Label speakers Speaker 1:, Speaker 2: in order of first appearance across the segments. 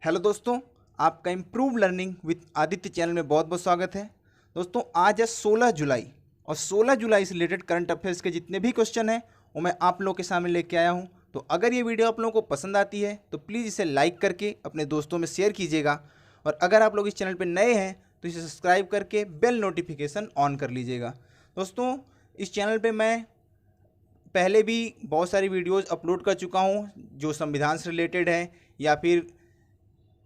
Speaker 1: Hello दोस्तों, आपका improve learning with Aditya channel में बहुत बहुत स्वागत है। दोस्तों आज है 16 जुलाई और 16 जुलाई से रिलेटेड करंट अफेयर्स के जितने भी क्वेश्चन हैं वो मैं आप लोगों के सामने लेके आया हूं। तो अगर ये वीडियो आप लोगों को पसंद आती है तो प्लीज़ इसे लाइक करके अपने दोस्तों में शेयर कीजिएगा, और अगर आप लोग इस चैनल पर नए हैं तो इसे सब्सक्राइब करके बेल नोटिफिकेशन ऑन कर लीजिएगा। दोस्तों इस चैनल पर मैं पहले भी बहुत सारी वीडियोज़ अपलोड कर चुका हूँ जो संविधान से रिलेटेड है या फिर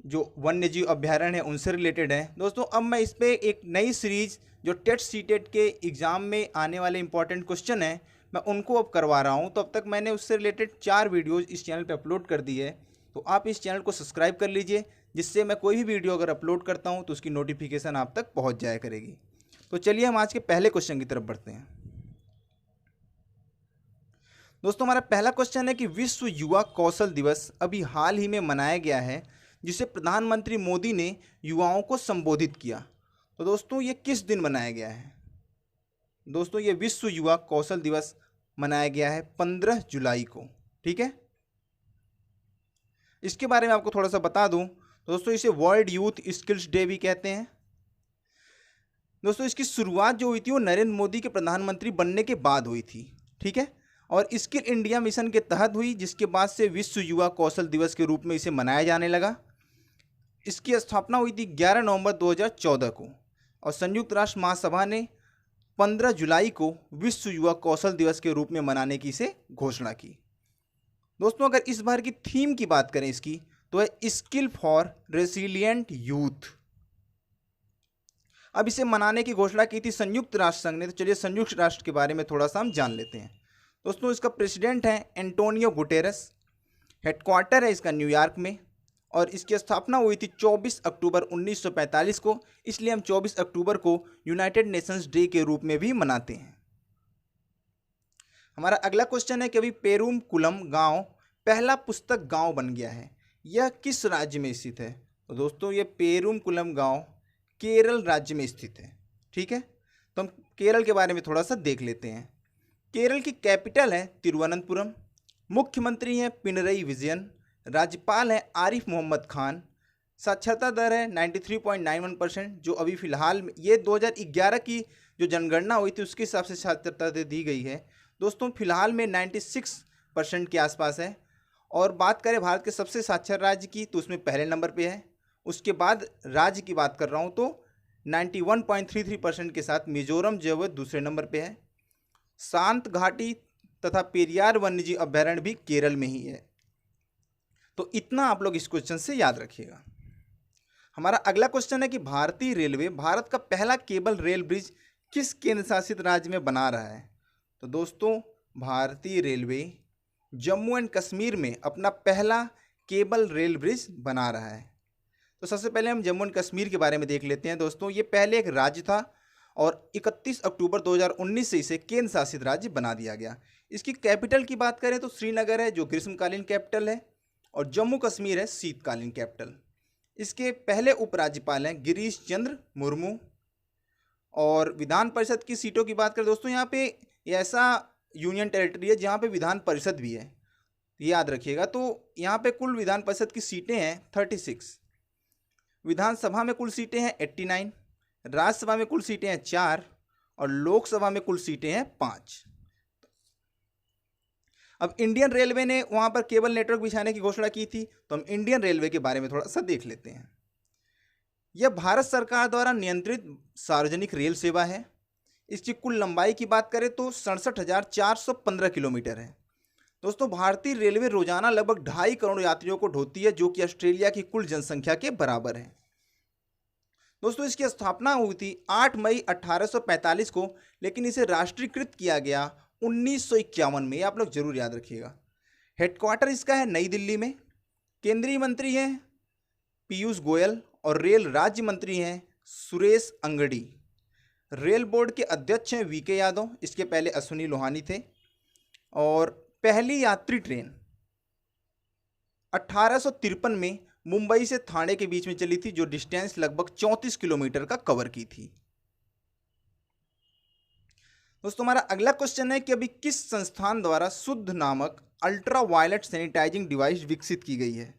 Speaker 1: जो वन्य जीव अभ्यारण्य है उनसे रिलेटेड है। दोस्तों अब मैं इस पर एक नई सीरीज जो टेट सीटेट के एग्ज़ाम में आने वाले इंपॉर्टेंट क्वेश्चन हैं मैं उनको अब करवा रहा हूं। तो अब तक मैंने उससे रिलेटेड 4 वीडियोज़ इस चैनल पे अपलोड कर दी है, तो आप इस चैनल को सब्सक्राइब कर लीजिए, जिससे मैं कोई भी वीडियो अगर अपलोड करता हूँ तो उसकी नोटिफिकेशन आप तक पहुँच जाया करेगी। तो चलिए हम आज के पहले क्वेश्चन की तरफ बढ़ते हैं। दोस्तों हमारा पहला क्वेश्चन है कि विश्व युवा कौशल दिवस अभी हाल ही में मनाया गया है, जिसे प्रधानमंत्री मोदी ने युवाओं को संबोधित किया। तो दोस्तों ये किस दिन मनाया गया है? दोस्तों ये विश्व युवा कौशल दिवस मनाया गया है 15 जुलाई को। ठीक है, इसके बारे में आपको थोड़ा सा बता दूं। दोस्तों इसे वर्ल्ड यूथ स्किल्स डे भी कहते हैं। दोस्तों इसकी शुरुआत जो हुई थी वो नरेंद्र मोदी के प्रधानमंत्री बनने के बाद हुई थी। ठीक है, और स्किल इंडिया मिशन के तहत हुई, जिसके बाद से विश्व युवा कौशल दिवस के रूप में इसे मनाया जाने लगा। इसकी स्थापना हुई थी 11 नवंबर 2014 को, और संयुक्त राष्ट्र महासभा ने 15 जुलाई को विश्व युवा कौशल दिवस के रूप में मनाने की इसे घोषणा की। दोस्तों अगर इस बार की थीम की बात करें इसकी, तो है स्किल फॉर रेसिलियंट यूथ। अब इसे मनाने की घोषणा की थी संयुक्त राष्ट्र संघ ने। तो चलिए संयुक्त राष्ट्र के बारे में थोड़ा सा हम जान लेते हैं। दोस्तों इसका प्रेसिडेंट है एंटोनियो गुटेरस, हेडक्वार्टर है इसका न्यूयॉर्क में, और इसकी स्थापना हुई थी 24 अक्टूबर 1945 को। इसलिए हम 24 अक्टूबर को यूनाइटेड नेशंस डे के रूप में भी मनाते हैं। हमारा अगला क्वेश्चन है कि अभी पेरुमकुलम गांव पहला पुस्तक गांव बन गया है, यह किस राज्य में स्थित है? तो दोस्तों ये पेरुमकुलम गांव केरल राज्य में स्थित है। ठीक है, तो हम केरल के बारे में थोड़ा सा देख लेते हैं। केरल की कैपिटल है तिरुवनंतपुरम, मुख्यमंत्री हैं पिनरई विजयन, राज्यपाल हैं आरिफ मोहम्मद खान, साक्षरता दर है 93.91%, जो अभी फ़िलहाल ये 2011 की जो जनगणना हुई थी उसके हिसाब से साक्षरता दर दी गई है। दोस्तों फिलहाल में 96% के आसपास है। और बात करें भारत के सबसे साक्षर राज्य की, तो उसमें पहले नंबर पे है। उसके बाद राज्य की बात कर रहा हूँ तो 91.33% के साथ मिजोरम जो है दूसरे नंबर पे है। शांत घाटी तथा पेरियार वन्यजीव अभ्यारण्य भी केरल में ही है। तो इतना आप लोग इस क्वेश्चन से याद रखिएगा। हमारा अगला क्वेश्चन है कि भारतीय रेलवे भारत का पहला केबल रेल ब्रिज किस केंद्र शासित राज्य में बना रहा है? तो दोस्तों भारतीय रेलवे जम्मू एंड कश्मीर में अपना पहला केबल रेल ब्रिज बना रहा है। तो सबसे पहले हम जम्मू एंड कश्मीर के बारे में देख लेते हैं। दोस्तों ये पहले एक राज्य था और 31 अक्टूबर 2019 से इसे केंद्र शासित राज्य बना दिया गया। इसकी कैपिटल की बात करें तो श्रीनगर है जो ग्रीष्मकालीन कैपिटल है, और जम्मू कश्मीर है शीतकालीन कैपिटल। इसके पहले उपराज्यपाल हैं गिरीश चंद्र मुर्मू। और विधान परिषद की सीटों की बात करें दोस्तों, यहाँ पे ऐसा यूनियन टेरिटरी है जहाँ पे विधान परिषद भी है, याद रखिएगा। तो यहाँ पे कुल विधान परिषद की सीटें हैं 36, विधानसभा में कुल सीटें हैं 89, राज्यसभा में कुल सीटें हैं 4, और लोकसभा में कुल सीटें हैं 5। अब इंडियन रेलवे ने वहाँ पर केबल नेटवर्क बिछाने की घोषणा की थी, तो हम इंडियन रेलवे के बारे में थोड़ा सा देख लेते हैं। यह भारत सरकार द्वारा नियंत्रित सार्वजनिक रेल सेवा है। इसकी कुल लंबाई की बात करें तो 67,415 किलोमीटर है। दोस्तों भारतीय रेलवे रोजाना लगभग 2.5 करोड़ यात्रियों को ढोती है, जो कि ऑस्ट्रेलिया की कुल जनसंख्या के बराबर है। दोस्तों इसकी स्थापना हुई थी 8 मई 1845 को, लेकिन इसे राष्ट्रीयकृत किया गया 1951 में। आप लोग जरूर याद रखिएगा। हेडक्वार्टर इसका है नई दिल्ली में। केंद्रीय मंत्री हैं पीयूष गोयल, और रेल राज्य मंत्री हैं सुरेश अंगड़ी। रेल बोर्ड के अध्यक्ष हैं वीके यादव, इसके पहले अश्विनी लोहानी थे। और पहली यात्री ट्रेन 1853 में मुंबई से ठाणे के बीच में चली थी, जो डिस्टेंस लगभग 34 किलोमीटर का कवर की थी। दोस्तों हमारा अगला क्वेश्चन है कि अभी किस संस्थान द्वारा शुद्ध नामक अल्ट्रा वायलेट सैनिटाइजिंग डिवाइस विकसित की गई है?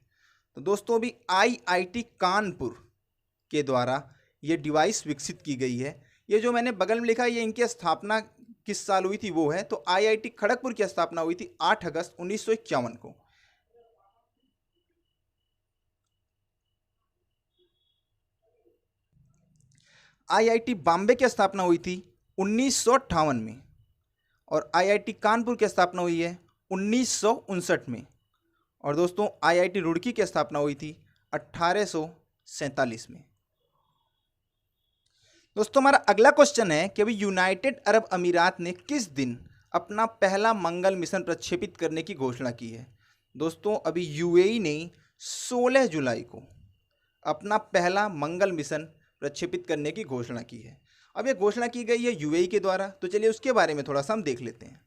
Speaker 1: तो दोस्तों अभी आईआईटी कानपुर के द्वारा ये डिवाइस विकसित की गई है। ये जो मैंने बगल में लिखा है ये इनकी स्थापना किस साल हुई थी वो है, तो आईआईटी खड़गपुर की स्थापना हुई थी 8 अगस्त 1951 को। आईआईटी बॉम्बे की स्थापना हुई थी 1958 में और आईआईटी कानपुर की स्थापना हुई है 1959 में। और दोस्तों आईआईटी रुड़की की स्थापना हुई थी 1847 में। दोस्तों हमारा अगला क्वेश्चन है कि अभी यूनाइटेड अरब अमीरात ने किस दिन अपना पहला मंगल मिशन प्रक्षेपित करने की घोषणा की है। दोस्तों अभी यूएई ने 16 जुलाई को अपना पहला मंगल मिशन प्रक्षेपित करने की घोषणा की है। अब यह घोषणा की गई है यूएई के द्वारा, तो चलिए उसके बारे में थोड़ा सा हम देख लेते हैं।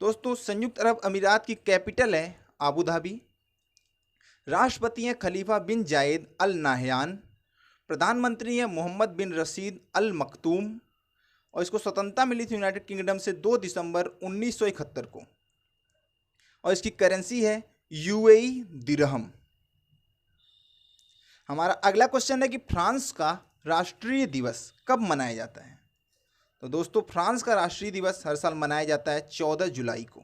Speaker 1: दोस्तों संयुक्त अरब अमीरात की कैपिटल है आबू धाबी। राष्ट्रपति हैं खलीफा बिन जायद अल नाहयान। प्रधानमंत्री हैं मोहम्मद बिन रशीद अल मखतूम। और इसको स्वतंत्रता मिली थी यूनाइटेड किंगडम से 2 दिसंबर 1971 को। और इसकी करेंसी है यूएई दिरहम। हमारा अगला क्वेश्चन है कि फ्रांस का राष्ट्रीय दिवस कब मनाया जाता है। तो दोस्तों फ्रांस का राष्ट्रीय दिवस हर साल मनाया जाता है 14 जुलाई को।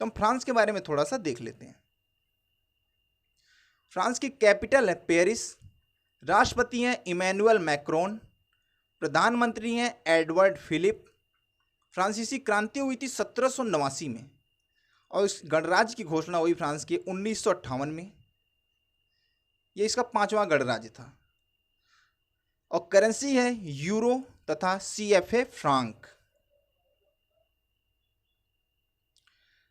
Speaker 1: तो हम फ्रांस के बारे में थोड़ा सा देख लेते हैं। फ्रांस की कैपिटल है पेरिस। राष्ट्रपति हैं इमैनुअल मैक्रोन। प्रधानमंत्री हैं एडवर्ड फिलिप। फ्रांसीसी क्रांति हुई थी 1789 में और इस गणराज्य की घोषणा हुई फ्रांस के 1958 में। यह इसका 5वां गणराज्य था। और करेंसी है यूरो तथा सीएफए फ्रांक।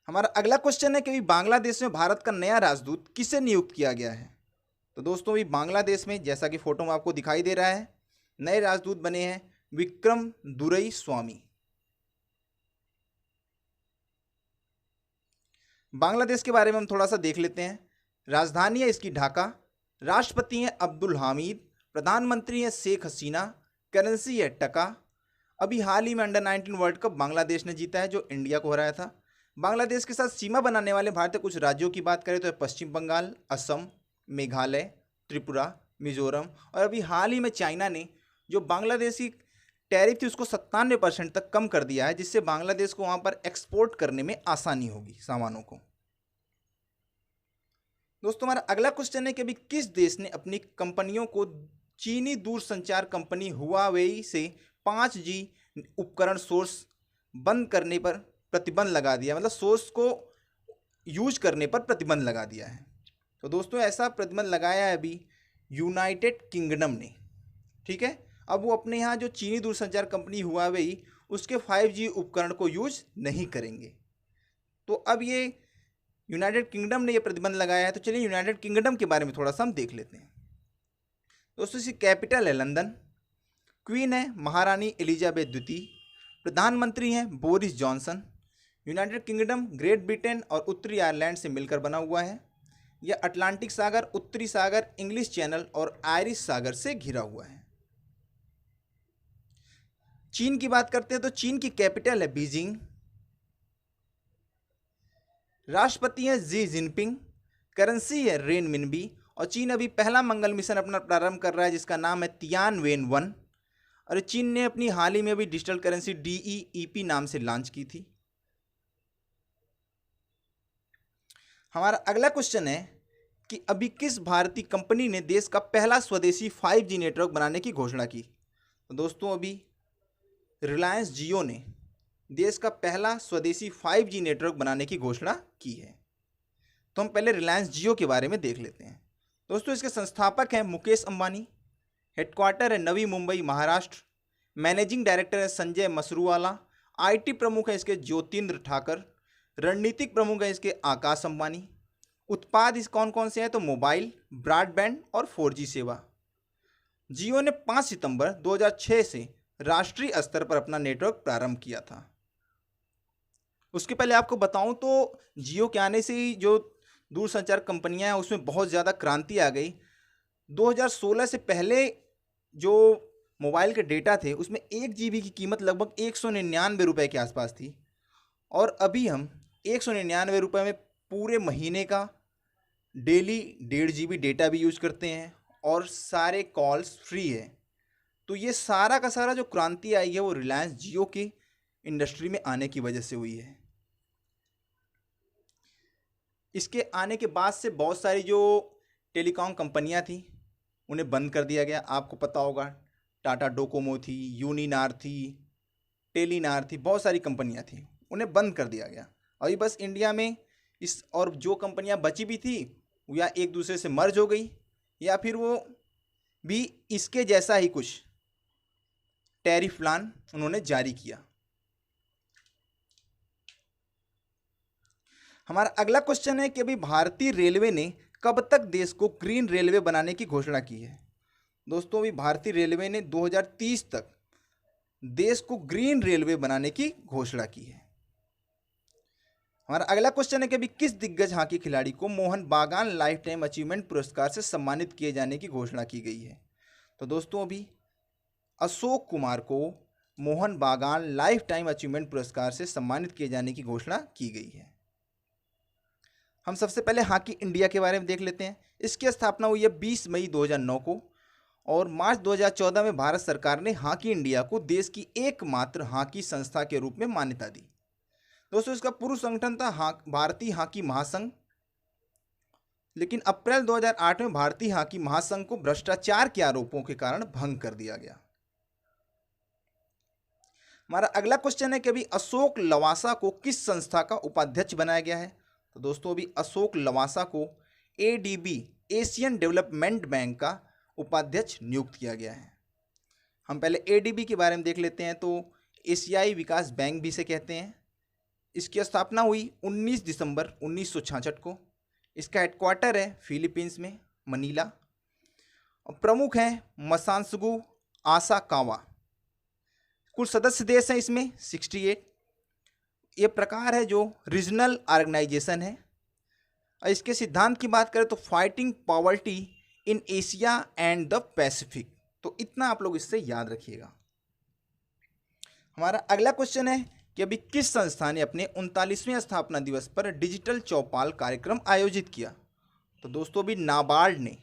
Speaker 1: हमारा अगला क्वेश्चन है कि बांग्लादेश में भारत का नया राजदूत किसे नियुक्त किया गया है। तो दोस्तों अभी बांग्लादेश में जैसा कि फोटो में आपको दिखाई दे रहा है नए राजदूत बने हैं विक्रम दुरई स्वामी। बांग्लादेश के बारे में हम थोड़ा सा देख लेते हैं। राजधानी है इसकी ढाका। राष्ट्रपति हैं अब्दुल हामिद। प्रधानमंत्री हैं शेख हसीना। करेंसी है टका। अभी हाल ही में अंडर 19 वर्ल्ड कप बांग्लादेश ने जीता है जो इंडिया को हराया था। बांग्लादेश के साथ सीमा बनाने वाले भारतीय कुछ राज्यों की बात करें तो पश्चिम बंगाल, असम, मेघालय, त्रिपुरा, मिजोरम। और अभी हाल ही में चाइना ने जो बांग्लादेशी टैरिफ थी उसको 97% तक कम कर दिया है, जिससे बांग्लादेश को वहाँ पर एक्सपोर्ट करने में आसानी होगी सामानों को। दोस्तों हमारा अगला क्वेश्चन है कि अभी किस देश ने अपनी कंपनियों को चीनी दूरसंचार कंपनी हुआवेई से 5G उपकरण सोर्स बंद करने पर प्रतिबंध लगा दिया, मतलब सोर्स को यूज करने पर प्रतिबंध लगा दिया है। तो दोस्तों ऐसा प्रतिबंध लगाया है अभी यूनाइटेड किंगडम ने। ठीक है, अब वो अपने यहाँ जो चीनी दूरसंचार कंपनी हुआवेई उसके 5G उपकरण को यूज नहीं करेंगे। तो अब ये यूनाइटेड किंगडम ने ये प्रतिबंध लगाया है। तो चलिए यूनाइटेड किंगडम के बारे में थोड़ा सा हम देख लेते हैं। दोस्तों इसकी कैपिटल है लंदन। क्वीन है महारानी एलिजाबेथ द्वितीय। प्रधानमंत्री हैं Boris Johnson. United kingdom great Britain और उत्तरी आयरलैंड से मिलकर बना हुआ है। यह अटलांटिक सागर, उत्तरी सागर, इंग्लिश चैनल और आयरिश सागर से घिरा हुआ है। चीन की बात करते हैं तो चीन की कैपिटल है बीजिंग। राष्ट्रपति हैं जी जिनपिंग। करेंसी है रेनमिनबी। और चीन अभी पहला मंगल मिशन अपना प्रारंभ कर रहा है जिसका नाम है तियानवेन-1। और चीन ने अपनी हाल ही में भी डिजिटल करेंसी DEEP नाम से लॉन्च की थी। हमारा अगला क्वेश्चन है कि अभी किस भारतीय कंपनी ने देश का पहला स्वदेशी 5G नेटवर्क बनाने की घोषणा की। तो दोस्तों अभी रिलायंस जियो ने देश का पहला स्वदेशी 5G नेटवर्क बनाने की घोषणा की है। तो हम पहले रिलायंस जियो के बारे में देख लेते हैं। दोस्तों इसके संस्थापक हैं मुकेश अंबानी। हेडक्वार्टर है नवी मुंबई महाराष्ट्र। मैनेजिंग डायरेक्टर है संजय मसरूवाला। IT प्रमुख है इसके ज्योतिन्द्र ठाकर। रणनीतिक प्रमुख है इसके आकाश अंबानी। उत्पाद इस कौन कौन से हैं तो मोबाइल, ब्रॉडबैंड और 4G सेवा। जियो ने 5 सितंबर 2006 से राष्ट्रीय स्तर पर अपना नेटवर्क प्रारंभ किया था। उसके पहले आपको बताऊं तो जियो के आने से ही जो दूरसंचार कंपनियां हैं उसमें बहुत ज़्यादा क्रांति आ गई। 2016 से पहले जो मोबाइल के डेटा थे उसमें 1 GB की कीमत लगभग 199 रुपये के आसपास थी और अभी हम 199 रुपये में पूरे महीने का डेली 1.5 GB डेटा भी यूज करते हैं और सारे कॉल्स फ्री है। तो ये सारा का सारा जो क्रांति आई है वो रिलायंस जियो की इंडस्ट्री में आने की वजह से हुई है। इसके आने के बाद से बहुत सारी जो टेलीकॉम कंपनियां थी उन्हें बंद कर दिया गया। आपको पता होगा टाटा डोकोमो थी, यूनिनार थी, टेलीनार थी, बहुत सारी कंपनियां थी, उन्हें बंद कर दिया गया। अभी बस इंडिया में इस और जो कंपनियां बची भी थी वो या एक दूसरे से मर्ज हो गई या फिर वो भी इसके जैसा ही कुछ टैरिफ प्लान उन्होंने जारी किया। हमारा अगला क्वेश्चन है कि अभी भारतीय रेलवे ने कब तक देश को ग्रीन रेलवे बनाने की घोषणा की है। दोस्तों अभी भारतीय रेलवे ने 2030 तक देश को ग्रीन रेलवे बनाने की घोषणा की है। हमारा अगला क्वेश्चन है कि अभी किस दिग्गज हॉकी खिलाड़ी को मोहन बागान लाइफ टाइम अचीवमेंट पुरस्कार से सम्मानित किए जाने की घोषणा की गई है। तो दोस्तों अभी अशोक कुमार को मोहन बागान लाइफ टाइम अचीवमेंट पुरस्कार से सम्मानित किए जाने की घोषणा की गई है। हम सबसे पहले हॉकी इंडिया के बारे में देख लेते हैं। इसकी स्थापना हुई है 20 मई 2009 को और मार्च 2014 में भारत सरकार ने हॉकी इंडिया को देश की एकमात्र हॉकी संस्था के रूप में मान्यता दी। दोस्तों इसका पूर्व संगठन था भारतीय हॉकी महासंघ, लेकिन अप्रैल 2008 में भारतीय हॉकी महासंघ को भ्रष्टाचार के आरोपों के कारण भंग कर दिया गया। हमारा अगला क्वेश्चन है कि अभी अशोक लवासा को किस संस्था का उपाध्यक्ष बनाया गया है। तो दोस्तों अभी अशोक लवासा को ADB एशियन डेवलपमेंट बैंक का उपाध्यक्ष नियुक्त किया गया है। हम पहले ADB के बारे में देख लेते हैं। तो एशियाई विकास बैंक भी इसे कहते हैं। इसकी स्थापना हुई 19 दिसंबर 1966 को। इसका हेडक्वार्टर है फिलीपींस में मनीला और प्रमुख हैं मसानसुगु आसाकावा। कुल सदस्य देश हैं इसमें 68। ये प्रकार है जो रीजनल ऑर्गेनाइजेशन है। और इसके सिद्धांत की बात करें तो fighting poverty in Asia and the Pacific. तो इतना आप लोग इससे याद रखिएगा। हमारा अगला क्वेश्चन है कि अभी किस संस्था ने अपने 39वें स्थापना दिवस पर डिजिटल चौपाल कार्यक्रम आयोजित किया। तो दोस्तों अभी नाबार्ड ने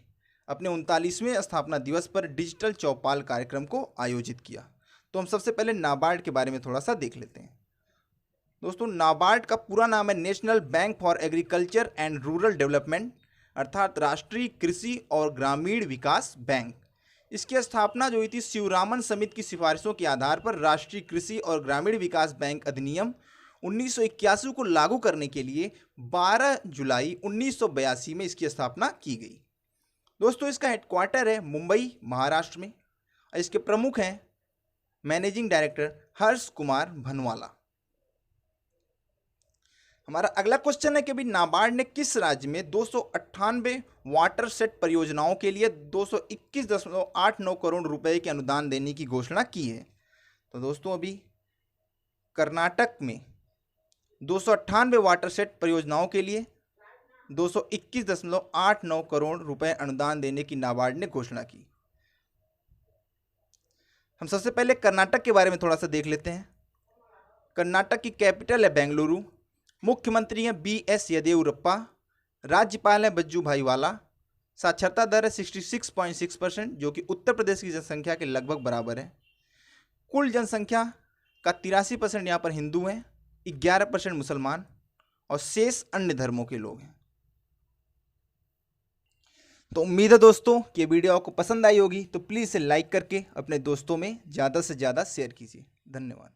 Speaker 1: अपने 39वें स्थापना दिवस पर डिजिटल चौपाल कार्यक्रम को आयोजित किया। तो हम सबसे पहले नाबार्ड के बारे में थोड़ा सा देख लेते हैं। दोस्तों नाबार्ड का पूरा नाम है national bank for agriculture and rural development, अर्थात राष्ट्रीय कृषि और ग्रामीण विकास बैंक। इसकी स्थापना जो हुई थी शिवरामन समिति की सिफारिशों के आधार पर राष्ट्रीय कृषि और ग्रामीण विकास बैंक अधिनियम 1981 को लागू करने के लिए 12 जुलाई 1982 में इसकी स्थापना की गई। दोस्तों इसका हेडक्वार्टर है मुंबई महाराष्ट्र में। इसके प्रमुख हैं मैनेजिंग डायरेक्टर हर्ष कुमार भनवाला। हमारा अगला क्वेश्चन है कि अभी नाबार्ड ने किस राज्य में 298 वाटर सेट परियोजनाओं के लिए 221.89 करोड़ रुपए के अनुदान देने की घोषणा की है। तो दोस्तों अभी कर्नाटक में 298 वाटर सेट परियोजनाओं के लिए 221.89 करोड़ रुपए अनुदान देने की नाबार्ड ने घोषणा की। हम सबसे पहले कर्नाटक के बारे में थोड़ा सा देख लेते हैं। कर्नाटक की कैपिटल है बेंगलुरु। मुख्यमंत्री हैं BS येदियुरप्पा। राज्यपाल हैं वजुभाई वाला। साक्षरता दर है 66.6%, जो कि उत्तर प्रदेश की जनसंख्या के लगभग बराबर है। कुल जनसंख्या का 83% यहाँ पर हिंदू हैं, 11% मुसलमान और शेष अन्य धर्मों के लोग हैं। तो उम्मीद है दोस्तों कि वीडियो आपको पसंद आई होगी। तो प्लीज़ इसे लाइक करके अपने दोस्तों में ज़्यादा से ज़्यादा शेयर कीजिए। धन्यवाद।